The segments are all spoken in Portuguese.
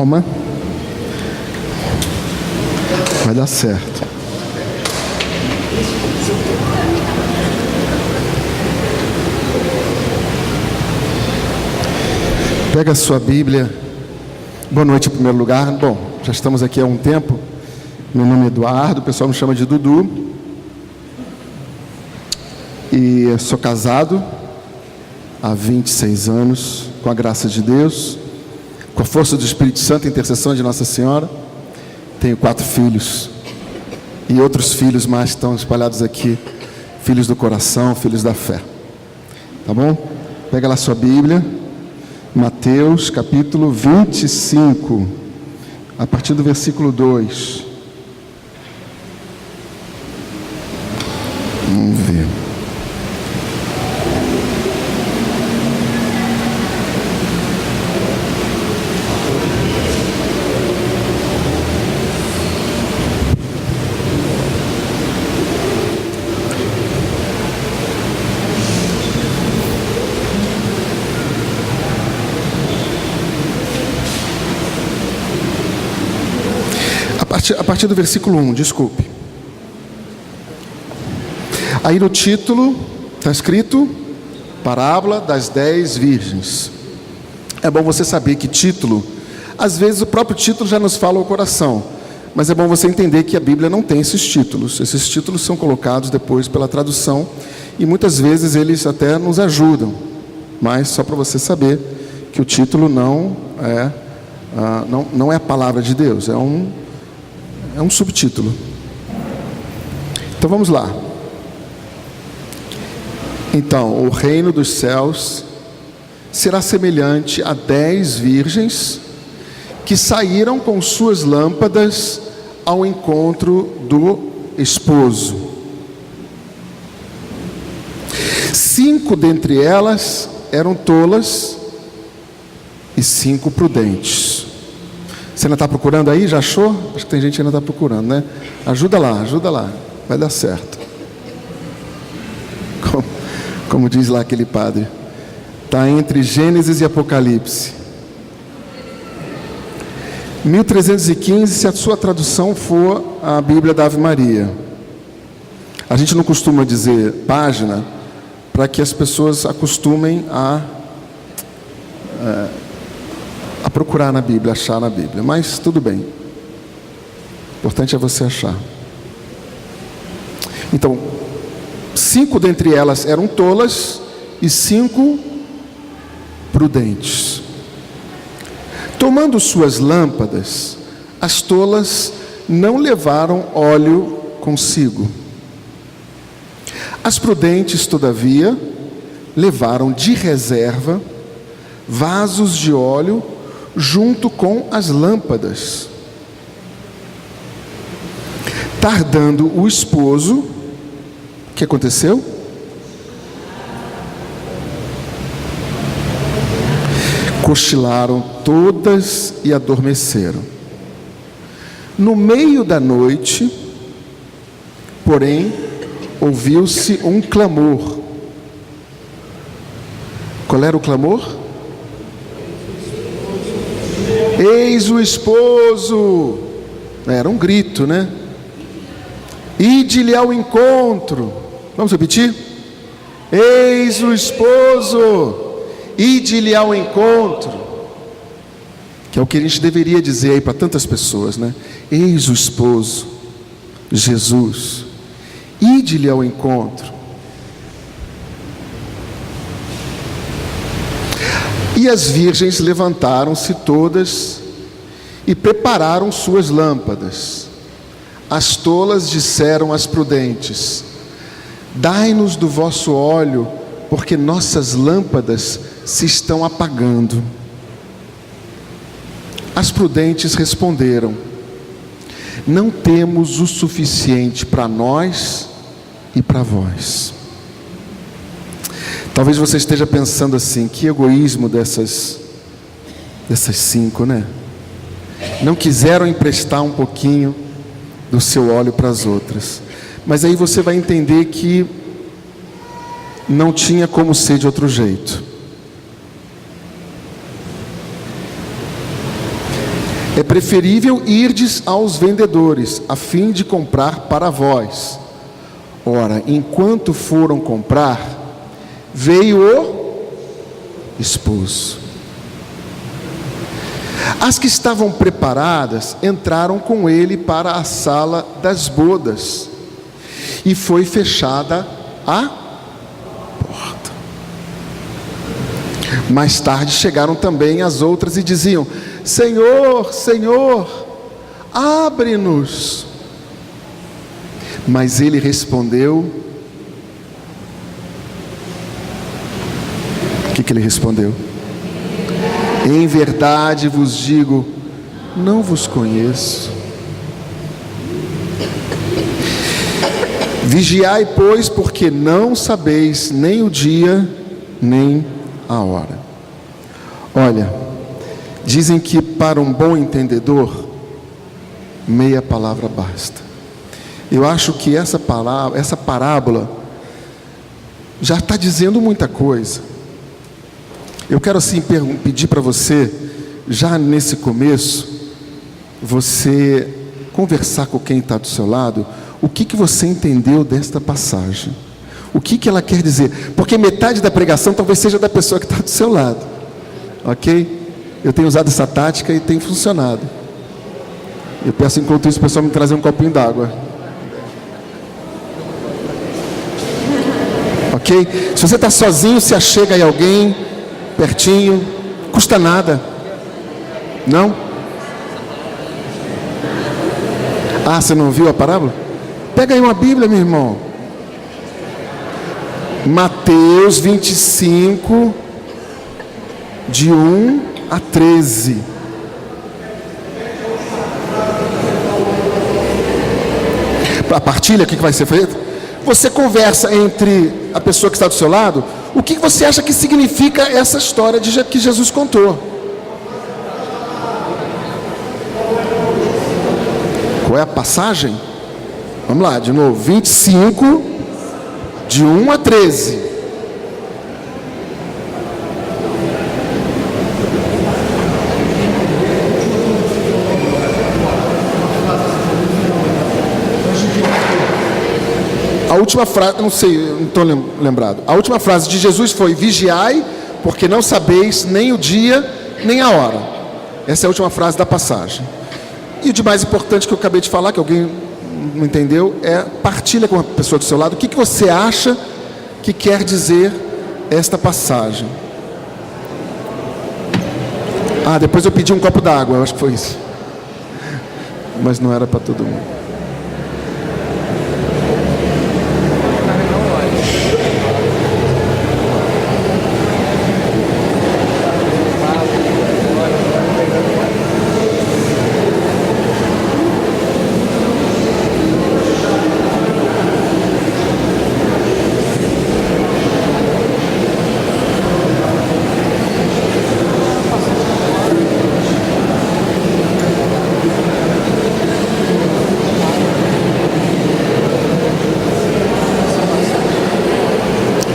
Calma. Vai dar certo. Pega a sua Bíblia. Boa noite em primeiro lugar. Bom, já estamos aqui há um tempo. Meu nome é Eduardo, o pessoal me chama de Dudu. E sou casado há 26 anos, com a graça de Deus, com a força do Espírito Santo e intercessão de Nossa Senhora. Tenho 4 filhos. E outros filhos mais estão espalhados aqui. Filhos do coração, filhos da fé. Tá bom? Pega lá sua Bíblia. Mateus capítulo 25. A partir do versículo 2. Vamos ver. A partir do versículo 1, desculpe. Aí no título está escrito Parábola das 10 virgens. É bom você saber que título, às vezes o próprio título já nos fala ao coração, mas é bom você entender que a Bíblia não tem esses títulos. Esses títulos são colocados depois pela tradução e muitas vezes eles até nos ajudam, mas só para você saber que o título não é a palavra de Deus, é um subtítulo. Então vamos lá. Então, o reino dos céus será semelhante a 10 virgens que saíram com suas lâmpadas ao encontro do esposo. 5 dentre elas eram tolas e 5 prudentes. Você ainda está procurando aí? Já achou? Acho que tem gente que ainda está procurando, né? Ajuda lá. Vai dar certo. Como diz lá aquele padre. Está entre Gênesis e Apocalipse. 1315, se a sua tradução for a Bíblia da Ave Maria. A gente não costuma dizer página para que as pessoas acostumem a procurar na Bíblia, achar na Bíblia, mas tudo bem. O importante é você achar. Então, 5 dentre elas eram tolas e 5 prudentes. Tomando suas lâmpadas, as tolas não levaram óleo consigo. As prudentes, todavia, levaram de reserva vasos de óleo junto com as lâmpadas. Tardando o esposo, o que aconteceu? Cochilaram todas e adormeceram. No meio da noite, porém, ouviu-se um clamor. Qual era o clamor? Eis o esposo. Era um grito, né? Ide-lhe ao encontro. Vamos repetir? Eis o esposo. Ide-lhe ao encontro. Que é o que a gente deveria dizer aí para tantas pessoas, né? Eis o esposo, Jesus. Ide-lhe ao encontro. E as virgens levantaram-se todas e prepararam suas lâmpadas. As tolas disseram às prudentes: dai-nos do vosso óleo, porque nossas lâmpadas se estão apagando. As prudentes responderam: não temos o suficiente para nós e para vós. Talvez você esteja pensando assim: que egoísmo dessas 5, né? Não quiseram emprestar um pouquinho do seu óleo para as outras. Mas aí você vai entender que não tinha como ser de outro jeito. É preferível irdes aos vendedores, a fim de comprar para vós. Ora, enquanto foram comprar, veio o esposo. As que estavam preparadas entraram com ele para a sala das bodas, e foi fechada a porta. Mais tarde chegaram também as outras e diziam: Senhor, Senhor, abre-nos. Mas ele respondeu. O que ele respondeu? Em verdade vos digo, não vos conheço. Vigiai, pois, porque não sabeis nem o dia, nem a hora. Olha, dizem que para um bom entendedor, meia palavra basta. Eu acho que essa parábola já está dizendo muita coisa. Eu quero assim pedir para você, já nesse começo, você conversar com quem está do seu lado, o que você entendeu desta passagem. O que ela quer dizer. Porque metade da pregação talvez seja da pessoa que está do seu lado. Ok? Eu tenho usado essa tática e tem funcionado. Eu peço enquanto isso o pessoal me trazer um copinho d'água. Ok? Se você está sozinho, se achega aí alguém pertinho, custa nada. Não? Ah, você não ouviu a parábola? Pega aí uma Bíblia, meu irmão. Mateus 25, de 1 a 13. A partilha, o que vai ser feito? Você conversa entre a pessoa que está do seu lado. O que você acha que significa essa história que Jesus contou? Qual é a passagem? Vamos lá, de novo. 25, de 1 a 13. A última frase, não sei, não estou lembrado. A última frase de Jesus foi: vigiai, porque não sabeis nem o dia, nem a hora. Essa é a última frase da passagem. E o de mais importante que eu acabei de falar, que alguém não entendeu, é partilha com a pessoa do seu lado. O que você acha que quer dizer esta passagem? Ah, depois eu pedi um copo d'água, eu acho que foi isso. Mas não era para todo mundo.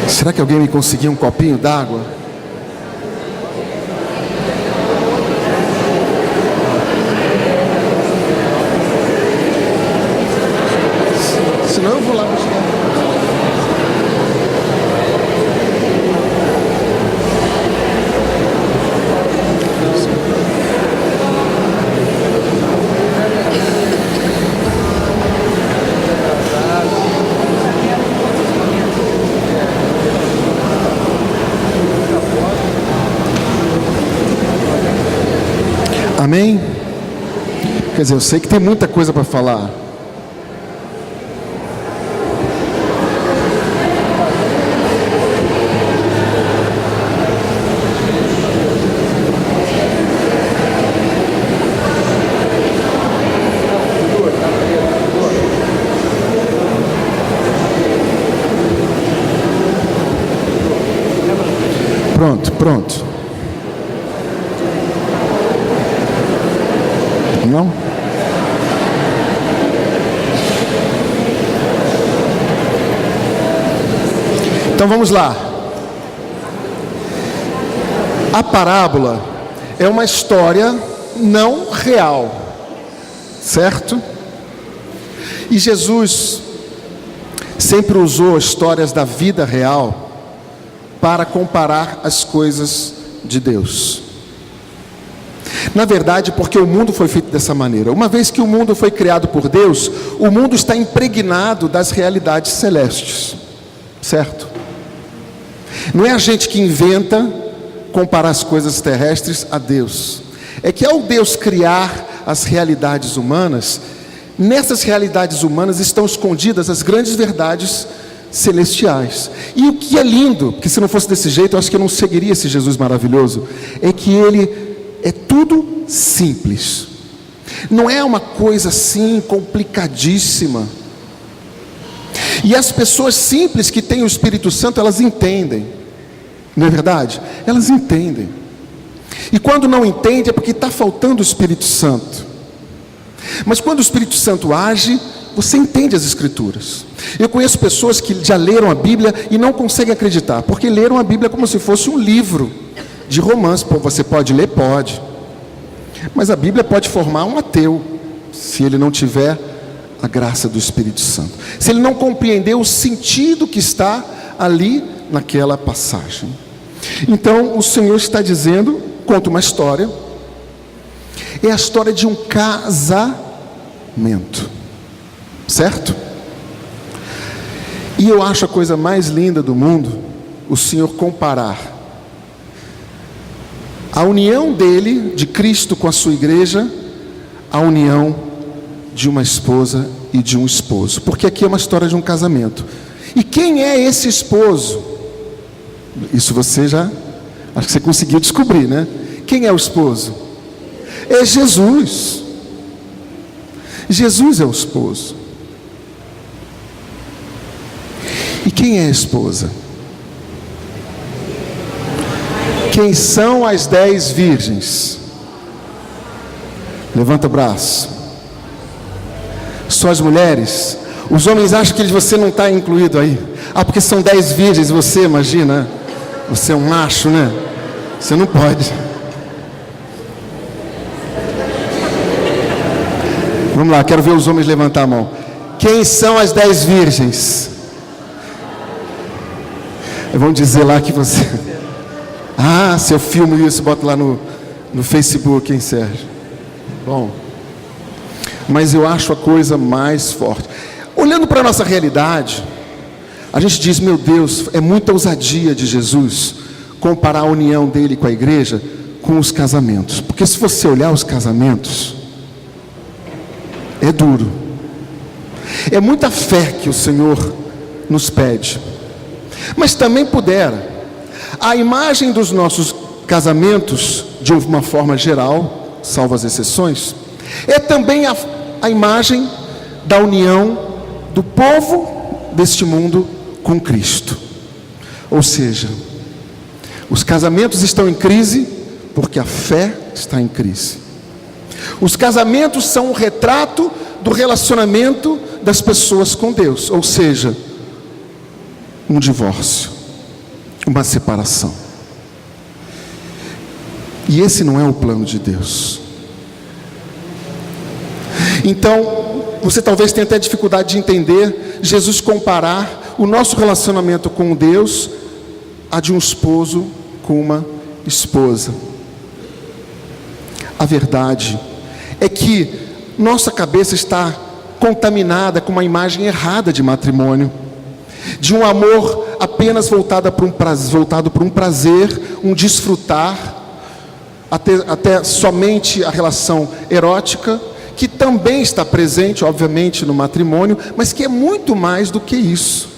Será que alguém me conseguiu um copinho d'água? Senão eu vou lá buscar. Amém? Quer dizer, eu sei que tem muita coisa para falar. Pronto. Não? Então vamos lá. A parábola é uma história não real, certo? E Jesus sempre usou histórias da vida real para comparar as coisas de Deus. Na verdade, porque o mundo foi feito dessa maneira. Uma vez que o mundo foi criado por Deus, o mundo está impregnado das realidades celestes, certo? Não é a gente que inventa comparar as coisas terrestres a Deus. É que ao Deus criar as realidades humanas, nessas realidades humanas estão escondidas as grandes verdades celestiais. E o que é lindo, porque se não fosse desse jeito, eu acho que eu não seguiria esse Jesus maravilhoso, é que ele é tudo simples. Não é uma coisa assim complicadíssima. E as pessoas simples que têm o Espírito Santo, elas entendem. Não é verdade? Elas entendem. E quando não entende é porque está faltando o Espírito Santo. Mas quando o Espírito Santo age, você entende as Escrituras. Eu conheço pessoas que já leram a Bíblia e não conseguem acreditar, porque leram a Bíblia como se fosse um livro de romance. Pô, você pode ler? Pode. Mas a Bíblia pode formar um ateu, se ele não tiver a graça do Espírito Santo. Se ele não compreender o sentido que está ali naquela passagem. Então, o Senhor está dizendo, conta uma história. É a história de um casamento, certo? E eu acho a coisa mais linda do mundo o Senhor comparar a união dele, de Cristo com a sua igreja, a união de uma esposa e de um esposo. Porque aqui é uma história de um casamento. E quem é esse esposo? Isso você já, acho que você conseguiu descobrir, né? Quem é o esposo? É Jesus. Jesus é o esposo. E quem é a esposa? Quem são as 10 virgens? Levanta o braço. Só as mulheres? Os homens acham que você não está incluído aí. Ah, porque são 10 virgens, você imagina? Você é um macho, né? Você não pode. Vamos lá, quero ver os homens levantar a mão. Quem são as 10 virgens? Vão dizer lá que você... Ah, se eu filmo isso, boto lá no Facebook, hein, Sérgio? Bom, mas eu acho a coisa mais forte. Olhando para a nossa realidade, a gente diz, meu Deus, é muita ousadia de Jesus comparar a união dele com a igreja com os casamentos. Porque se você olhar os casamentos, é duro. É muita fé que o Senhor nos pede. Mas também pudera. A imagem dos nossos casamentos, de uma forma geral, salvo as exceções, é também a imagem da união do povo deste mundo com Cristo. Ou seja, os casamentos estão em crise porque a fé está em crise. Os casamentos são um retrato do relacionamento das pessoas com Deus, ou seja, um divórcio, uma separação. E esse não é o plano de Deus. Então, você talvez tenha até dificuldade de entender Jesus comparar o nosso relacionamento com Deus a de um esposo com uma esposa. A verdade é que nossa cabeça está contaminada com uma imagem errada de matrimônio, de um amor apenas voltado para um prazer, um desfrutar, até somente a relação erótica, que também está presente, obviamente, no matrimônio, mas que é muito mais do que isso.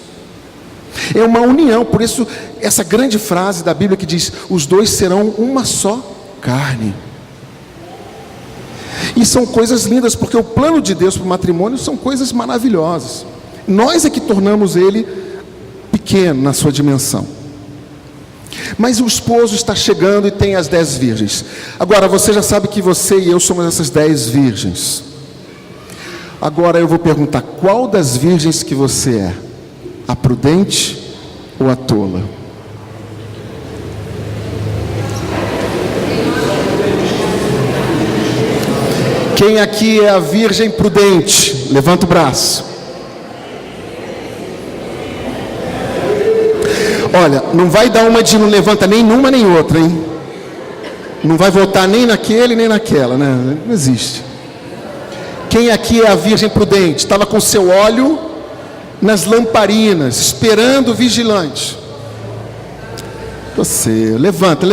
É uma união. Por isso, essa grande frase da Bíblia que diz, os dois serão uma só carne. E são coisas lindas, porque o plano de Deus para o matrimônio são coisas maravilhosas. Nós é que tornamos ele pequeno na sua dimensão. Mas o esposo está chegando e tem as 10 virgens. Agora, você já sabe que você e eu somos essas 10 virgens. Agora eu vou perguntar, qual das virgens que você é? A prudente ou a tola? Quem aqui é a virgem prudente? Levanta o braço. Olha, não vai dar uma de não levanta nem numa nem outra, hein? Não vai votar nem naquele nem naquela, né? Não existe. Quem aqui é a virgem prudente? Estava com seu óleo nas lamparinas, esperando o vigilante. Você, levanta.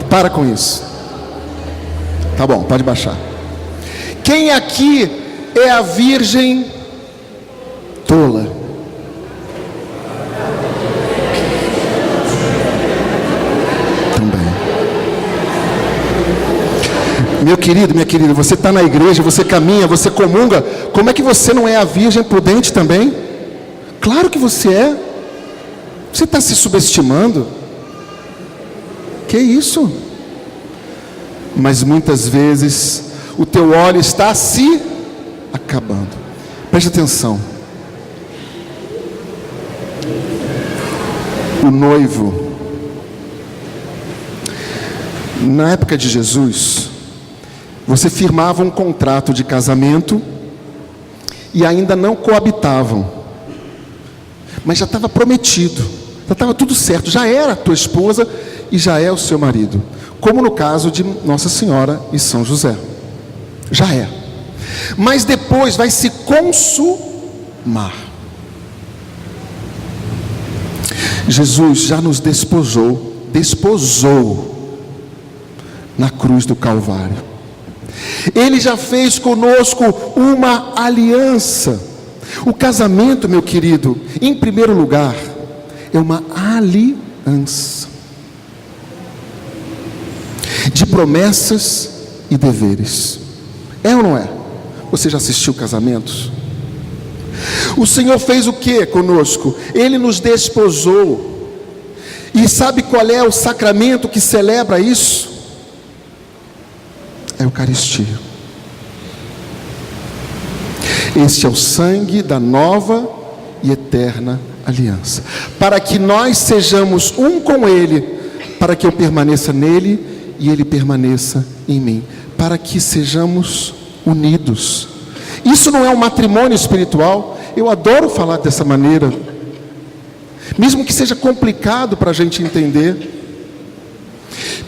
Para com isso. Tá bom, pode baixar. Quem aqui é a virgem tola? Também. Meu querido, minha querida, você está na igreja, você caminha, você comunga. Como é que você não é a virgem prudente também? Claro que você é. Você está se subestimando? Que isso? Mas muitas vezes o teu óleo está se acabando. Preste atenção. O noivo, na época de Jesus, você firmava um contrato de casamento e ainda não coabitavam, mas já estava prometido, já estava tudo certo, já era a tua esposa e já é o seu marido, como no caso de Nossa Senhora e São José, já é, mas depois vai se consumar. Jesus já nos desposou na cruz do Calvário. Ele já fez conosco uma aliança. O casamento, meu querido, em primeiro lugar, é uma aliança de promessas e deveres. É ou não é? Você já assistiu casamentos? O Senhor fez o que conosco? Ele nos desposou. E sabe qual é o sacramento que celebra isso? É a Eucaristia. Este é o sangue da nova e eterna aliança, para que nós sejamos um com Ele, para que eu permaneça nele e Ele permaneça em mim, para que sejamos unidos. Isso não é um matrimônio espiritual? Eu adoro falar dessa maneira, mesmo que seja complicado para a gente entender,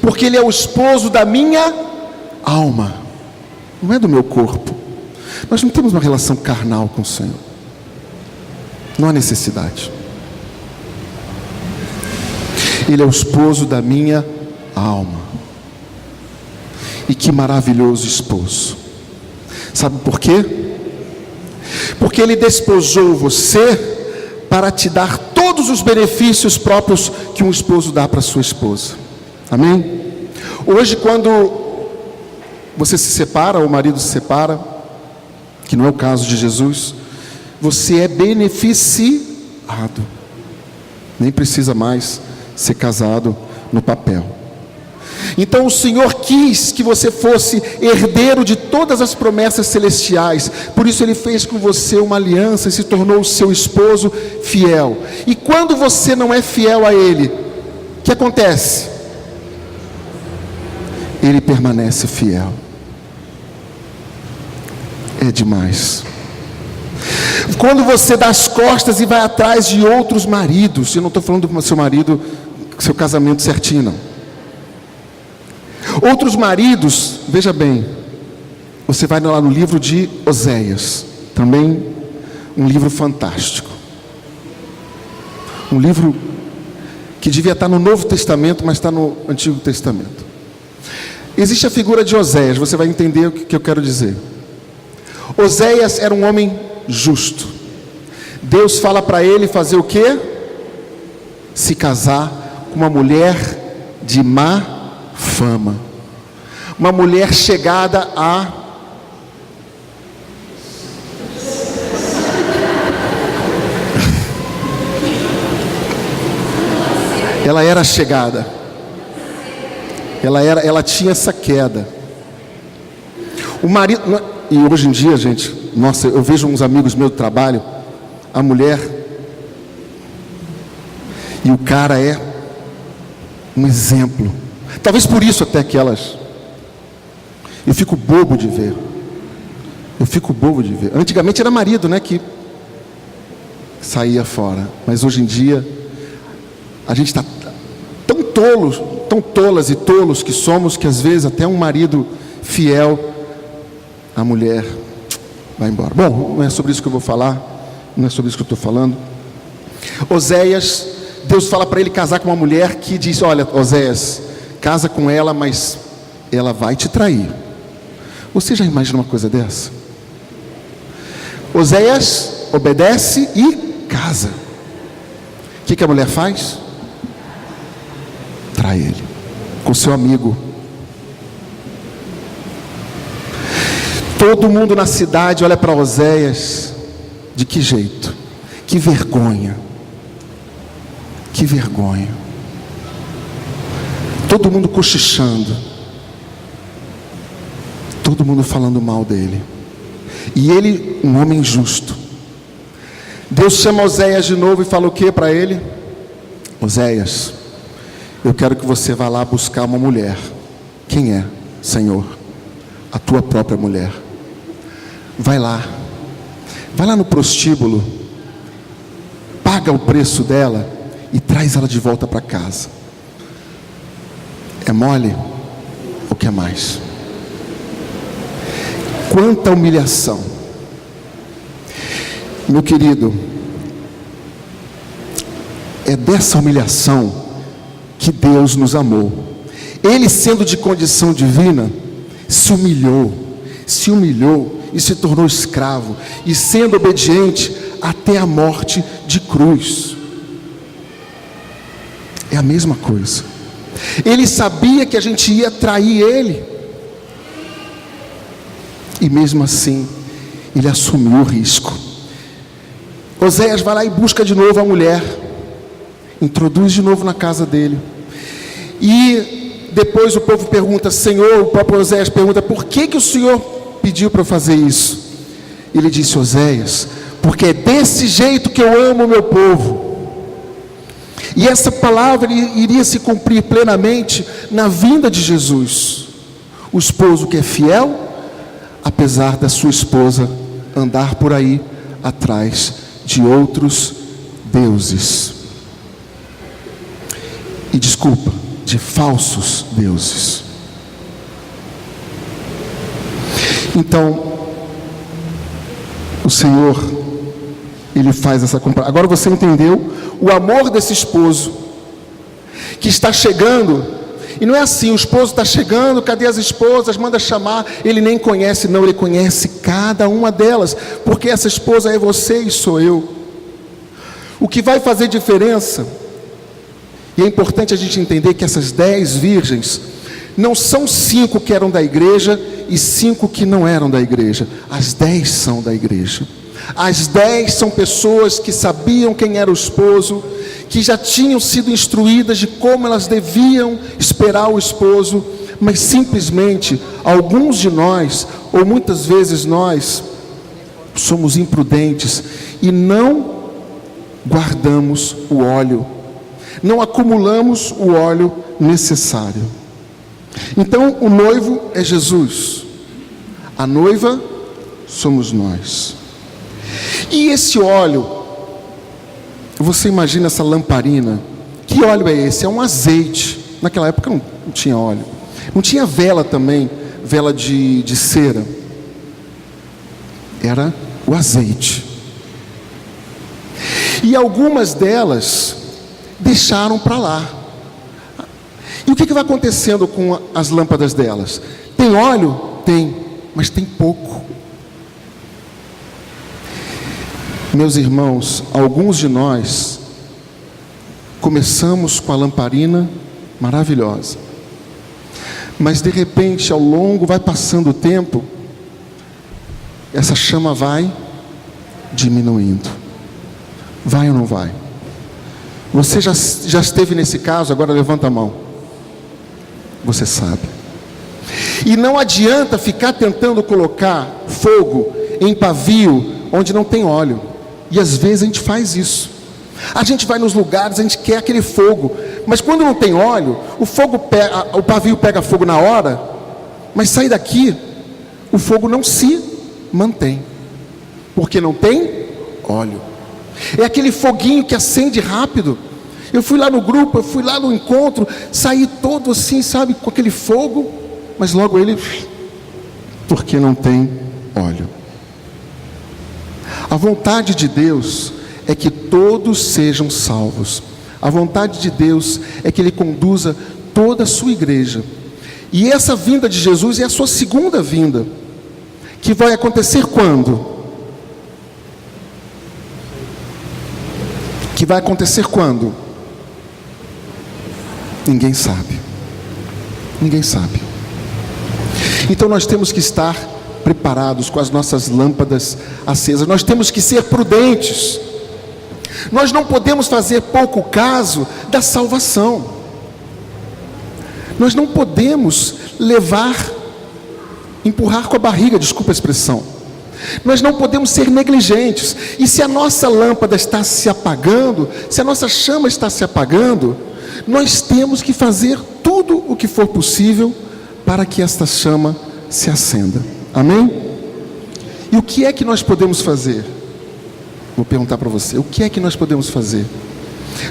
porque Ele é o esposo da minha alma, não é do meu corpo. Nós não temos uma relação carnal com o Senhor, não há necessidade. Ele é o esposo da minha alma. E que maravilhoso esposo. Sabe por quê? Porque Ele desposou você para te dar todos os benefícios próprios que um esposo dá para sua esposa. Amém? Hoje, quando você se separa, ou o marido se separa, que não é o caso de Jesus, você é beneficiado. Nem precisa mais ser casado no papel. Então o Senhor quis que você fosse herdeiro de todas as promessas celestiais. Por isso Ele fez com você uma aliança e se tornou o seu esposo fiel. E quando você não é fiel a Ele, o que acontece? Ele permanece fiel. É demais. Quando você dá as costas e vai atrás de outros maridos, eu não estou falando do seu marido, seu casamento certinho, não. Outros maridos, veja bem, você vai lá no livro de Oséias, também um livro fantástico, um livro que devia estar no Novo Testamento, mas está no Antigo Testamento. Existe a figura de Oséias, você vai entender o que eu quero dizer. Oséias era um homem justo. Deus fala para ele fazer o quê? Se casar com uma mulher de má fama, uma mulher chegada a ela era chegada, ela tinha essa queda. O marido, e hoje em dia, gente, nossa, eu vejo uns amigos meus do trabalho, a mulher e o cara é um exemplo, Talvez por isso até que elas... Eu fico bobo de ver. Antigamente era marido, né, que saía fora. Mas hoje em dia, a gente está tão tolas e tolos que somos, que às vezes até um marido fiel, a mulher vai embora. Bom, não é sobre isso que eu vou falar. Não é sobre isso que eu estou falando. Oséias, Deus fala para ele casar com uma mulher que diz: olha, Oséias, casa com ela, mas ela vai te trair. Você já imagina uma coisa dessa? Oséias obedece e casa. O que a mulher faz? Trai ele com seu amigo. Todo mundo na cidade olha para Oséias. De que jeito? Que vergonha. Que vergonha. Todo mundo cochichando. Todo mundo falando mal dele. E ele, um homem justo. Deus chama Oséias de novo e fala o que para ele? Oséias, eu quero que você vá lá buscar uma mulher. Quem é, Senhor? A tua própria mulher. Vai lá no prostíbulo, paga o preço dela e traz ela de volta para casa. É mole ou quer mais? Quanta humilhação. Meu querido, é dessa humilhação que Deus nos amou. Ele, sendo de condição divina, se humilhou e se tornou escravo, e sendo obediente até a morte de cruz. É a mesma coisa. Ele sabia que a gente ia trair ele, e mesmo assim ele assumiu o risco. Oséias vai lá e busca de novo a mulher, introduz de novo na casa dele, e depois o povo pergunta: Senhor, o próprio Oséias pergunta: por que o Senhor pediu para eu fazer isso? Ele disse: Oséias, porque é desse jeito que eu amo o meu povo. E essa palavra iria se cumprir plenamente na vinda de Jesus. O esposo que é fiel, apesar da sua esposa andar por aí atrás de outros deuses. E desculpa, de falsos deuses. Então, o Senhor, Ele faz essa comparação. Agora você entendeu o amor desse esposo que está chegando. E não é assim: o esposo está chegando, cadê as esposas? Manda chamar. Ele nem conhece, não, ele conhece cada uma delas, porque essa esposa é você e sou eu. O que vai fazer diferença, e é importante a gente entender que essas 10 virgens não são 5 que eram da igreja e 5 que não eram da igreja. As 10 são da igreja. As 10 são pessoas que sabiam quem era o esposo, que já tinham sido instruídas de como elas deviam esperar o esposo, mas simplesmente alguns de nós, ou muitas vezes nós, somos imprudentes e não guardamos o óleo, não acumulamos o óleo necessário. Então o noivo é Jesus, a noiva somos nós. E esse óleo, você imagina essa lamparina, que óleo é esse? É um azeite. Naquela época não tinha óleo, não tinha vela também, vela de cera, era o azeite. E algumas delas deixaram para lá. E o que vai acontecendo com as lâmpadas delas? Tem óleo? Tem, mas tem pouco. Meus irmãos, alguns de nós começamos com a lamparina maravilhosa, mas de repente, ao longo, vai passando o tempo, essa chama vai diminuindo. Vai ou não vai? Você já esteve nesse caso? Agora levanta a mão. Você sabe. E não adianta ficar tentando colocar fogo em pavio onde não tem óleo. E às vezes a gente faz isso. A gente vai nos lugares, a gente quer aquele fogo, Mas quando não tem óleo, o pavio pega fogo na hora, mas sai daqui, o fogo não se mantém, porque não tem óleo. É aquele foguinho que acende rápido. Eu fui lá no grupo, eu fui lá no encontro, saí todo assim, sabe, com aquele fogo, mas logo ele, porque não tem óleo. A vontade de Deus é que todos sejam salvos. A vontade de Deus é que Ele conduza toda a sua igreja. E essa vinda de Jesus é a sua segunda vinda, que vai acontecer quando? Que vai acontecer quando? Ninguém sabe. Ninguém sabe. Então nós temos que estar preparados com as nossas lâmpadas acesas. Nós temos que ser prudentes. Nós não podemos fazer pouco caso da salvação. Nós não podemos empurrar com a barriga, desculpa a expressão. Nós não podemos ser negligentes. E se a nossa lâmpada está se apagando, se a nossa chama está se apagando, nós temos que fazer tudo o que for possível para que esta chama se acenda. Amém? E o que é que nós podemos fazer? Vou perguntar para você, o que é que nós podemos fazer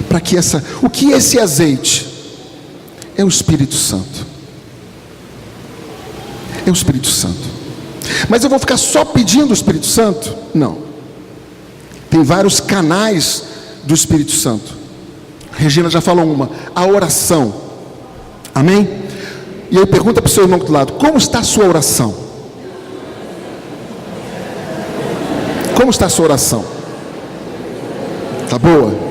para que o que é esse azeite? É o Espírito Santo. É o Espírito Santo. Mas eu vou ficar só pedindo o Espírito Santo? Não. Tem vários canais do Espírito Santo. Regina já falou uma, a oração. Amém? E aí pergunta para o seu irmão do lado, como está a sua oração? Como está a sua oração? Está boa?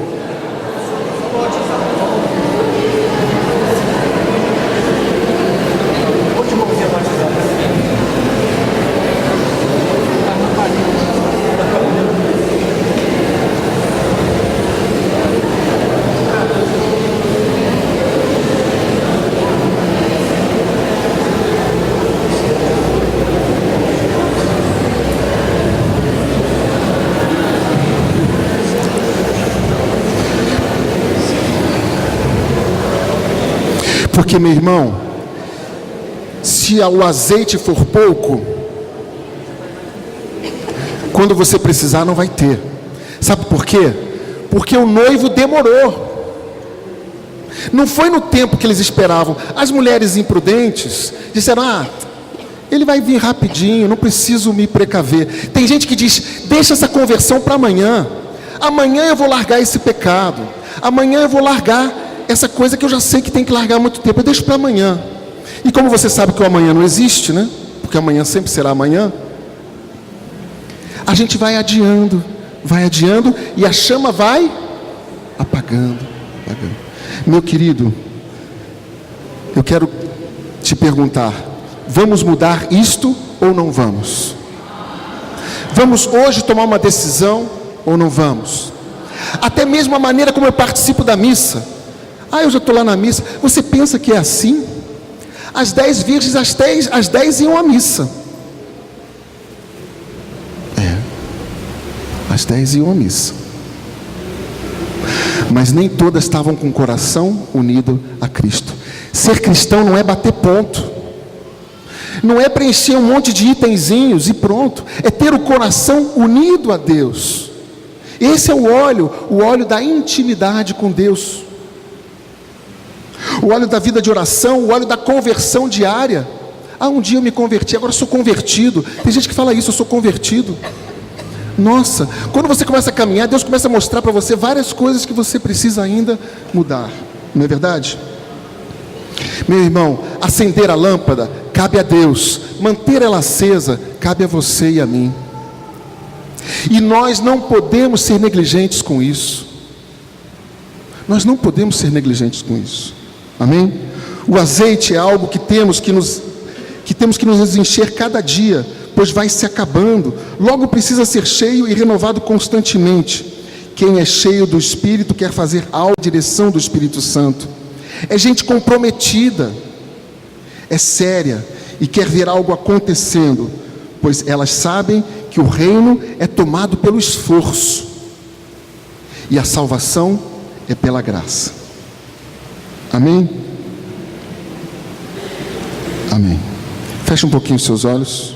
Porque, meu irmão, se o azeite for pouco, quando você precisar não vai ter. Sabe por quê? Porque o noivo demorou. Não foi no tempo que eles esperavam. As mulheres imprudentes disseram, ele vai vir rapidinho, não preciso me precaver. Tem gente que diz, deixa essa conversão para amanhã. Amanhã eu vou largar esse pecado. Amanhã eu vou largar essa coisa que eu já sei que tem que largar há muito tempo, eu deixo para amanhã. E como você sabe que o amanhã não existe, né? Porque amanhã sempre será amanhã. A gente vai adiando e a chama vai apagando. Meu querido, eu quero te perguntar, vamos mudar isto ou não vamos? Vamos hoje tomar uma decisão ou não vamos? Até mesmo a maneira como eu participo da missa. Eu já estou lá na missa. Você pensa que é assim? As 10 virgens, às 10 iam à missa. Às 10 iam à missa. Mas nem todas estavam com o coração unido a Cristo. Ser cristão não é bater ponto. Não é preencher um monte de itenzinhos e pronto. É ter o coração unido a Deus. Esse é o óleo da intimidade com Deus. O óleo da vida de oração, o óleo da conversão diária. Um dia eu me converti, agora eu sou convertido. Tem gente que fala isso, eu sou convertido. Nossa, quando você começa a caminhar, Deus começa a mostrar para você várias coisas que você precisa ainda mudar. Não é verdade? Meu irmão, acender a lâmpada cabe a Deus. Manter ela acesa cabe a você e a mim. E nós não podemos ser negligentes com isso. Nós não podemos ser negligentes com isso. Amém? O azeite é algo que temos que nos encher cada dia, pois vai se acabando. Logo precisa ser cheio e renovado constantemente. Quem é cheio do Espírito quer fazer algo na direção do Espírito Santo. É gente comprometida, é séria e quer ver algo acontecendo, pois elas sabem que o reino é tomado pelo esforço e a salvação é pela graça. Amém? Amém. Feche um pouquinho os seus olhos.